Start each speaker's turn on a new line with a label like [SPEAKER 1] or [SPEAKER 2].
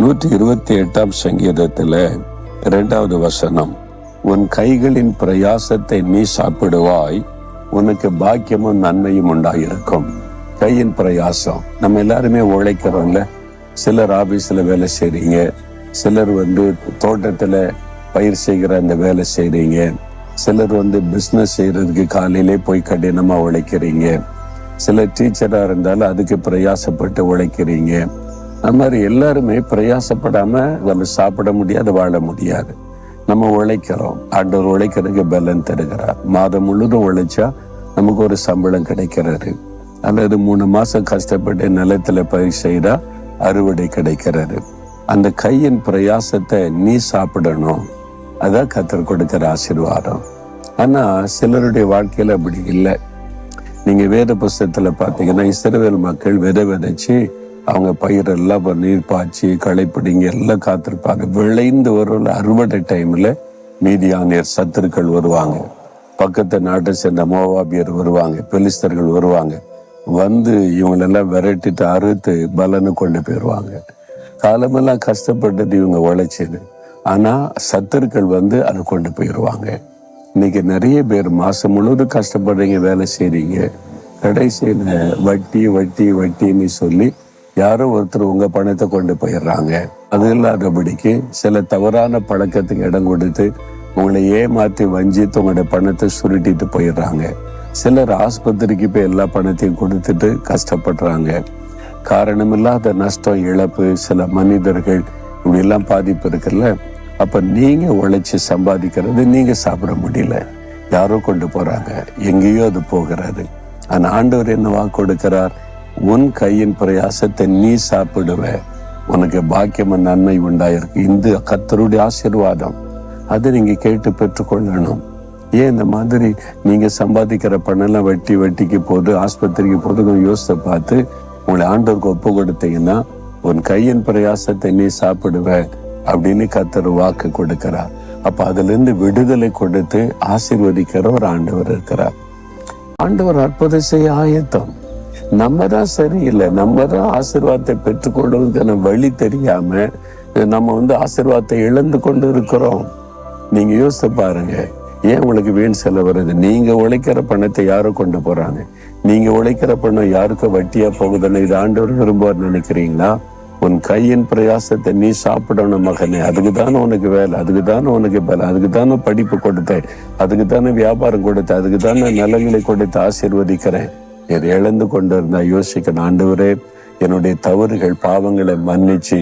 [SPEAKER 1] 128 சங்கீதத்துல 2வது வசனம், உன் கைகளின் பிரயாசத்தை நீ சாப்பிடுவாய், உனக்கு பாக்கியமும் நன்மையும் உண்டாயிருக்கும். கையின் பிரயாசம், நம்ம எல்லாருமே உழைக்கிறோம்ல. சிலர் ஆபீஸ்ல வேலை செய்றீங்க, சிலர் தோட்டத்துல பயிர் செய்கிற அந்த வேலை செய்றீங்க, சிலர் பிசினஸ் செய்யறதுக்கு காலையிலே போய் கடினமா உழைக்கிறீங்க, சிலர் டீச்சரா இருந்தாலும் அதுக்கு பிரயாசப்பட்டு உழைக்கிறீங்க. அது மாதிரி எல்லாருமே பிரயாசப்படாம நம்ம சாப்பிட முடியாது, வாழ முடியாது. நம்ம உழைக்கிறோம், ஆண்டவர் உழைக்கிறதுக்கு பலன் தருகிறார். மாதம் முழுதும் உழைச்சா நமக்கு ஒரு சம்பளம் கிடைக்கிறாரு. அல்லது 3 மாசம் கஷ்டப்பட்டு நிலத்துல பயிர் செய்தா அறுவடை கிடைக்கிறாரு. அந்த கையின் பிரயாசத்தை நீ சாப்பிடணும், அதான் கர்த்தர் கொடுக்கிற ஆசீர்வாதம். ஆனா சிலருடைய வாழ்க்கையில அப்படி இல்லை. நீங்க வேத புஸ்தகத்துல பாத்தீங்கன்னா, இஸ்ரவேல் மக்கள் விதைச்சு அவங்க பயிரெல்லாம் நீர் பாய்ச்சி களை பிடிங்க எல்லாம் காத்திருப்பாங்க. விளைந்து வரும் அறுவடை டைம்ல மீதியானியர் சத்துருக்கள் வருவாங்க, பக்கத்து நாட்டை சேர்ந்த மோவாபியர் வருவாங்க, பெலிஸ்தர்கள் வருவாங்க. இவங்களெல்லாம் விரட்டிட்டு அறுத்து பலனு கொண்டு போயிடுவாங்க. காலமெல்லாம் கஷ்டப்பட்டது இவங்க உழைச்சது, ஆனா சத்துருக்கள் அதை கொண்டு போயிடுவாங்க. இன்னைக்கு நிறைய பேர் மாசம் முழுவதும் கஷ்டப்படுறீங்க, வேலை செய்றீங்க, கடைசியில வட்டி வட்டி வட்டின்னு சொல்லி யாரோ ஒருத்தர் உங்க பணத்தை கொண்டு போயிடுறாங்க. அது இல்லாதபடிக்கு சில தவறான பழக்கத்துக்கு இடம் கொடுத்து உங்களை ஏமாத்தி வஞ்சித்து உங்களோட பணத்தை சுருட்டிட்டு போயிடுறாங்க. சிலர் ஆஸ்பத்திரிக்கு போய் எல்லா பணத்தையும் கொடுத்துட்டு கஷ்டப்படுறாங்க. காரணமில்லாத நஷ்டம், இழப்பு, சில மனிதர்கள் இப்படி எல்லாம் பாதிப்பு இருக்குல்ல. அப்ப நீங்க உழைச்சு சம்பாதிக்கிறது நீங்க சாப்பிட முடியல, யாரோ கொண்டு போறாங்க, எங்கேயோ அது போகிறாரு. ஆனா ஆண்டவர் என்ன வாக்கு கொடுக்கிறார்? உன் கையின் பிரயாசத்தை நீ சாப்பிடுவ, உனக்கு பாக்கியமும் நன்மை உண்டாயிருக்கு. இந்த கர்த்தருடைய ஆசீர்வாதம், அதை நீங்க கேட்டு பெற்றுக்கொள்ளணும். ஏன் இந்த மாதிரி நீங்க சம்பாதிக்கிற பணம் எல்லாம் வட்டிக்கு போகுது, ஆஸ்பத்திரிக்கு போகுது, கொஞ்சம் யோசித்து பார்த்து உங்களை ஆண்டவருக்கு ஒப்பு கொடுத்தீங்கன்னா உன் கையின் பிரயாசத்தை நீ சாப்பிடுவ அப்படின்னு கர்த்தர் வாக்கு கொடுக்கிறார். அப்ப அதுல இருந்து விடுதலை கொடுத்து ஆசீர்வதிக்கிற ஒரு ஆண்டவர் இருக்கிறார். ஆண்டவர் அற்புதம் செய்ய ஆயத்தம். நம்ம தான் சரியில்லை, நம்ம தான் ஆசீர்வாதத்தை பெற்றுக்கொள்வதற்கான வழி தெரியாம நம்ம ஆசீர்வாதத்தை இழந்து கொண்டு இருக்கிறோம். நீங்க யோசித்து பாருங்க, ஏன் உங்களுக்கு வீண் செலவு வருது? நீங்க உழைக்கிற பணத்தை யாரோ கொண்டு போறாங்க, நீங்க உழைக்கிற பணம் யாருக்கும் வட்டியா போகுதுன்னு இது ஆண்டவர் விரும்புவார் நினைக்கிறீங்களா? உன் கையின் பிரயாசத்தை நீ சாப்பிடணும் மகனே, அதுக்கு தானே உனக்கு வேலை, அதுக்கு தானே உனக்கு வேலை, அதுக்கு தானே படிப்பு கொடுத்தேன், அதுக்கு தானே வியாபாரம் கொடுத்தேன், அதுக்கு தானே நிலங்களை கொடுத்து ஆசீர்வதிக்கிறேன். இதை இழந்து கொண்டு இருந்தா யோசிக்கணும், ஆண்டவரே என்னுடைய தவறுகள் பாவங்களை மன்னிச்சு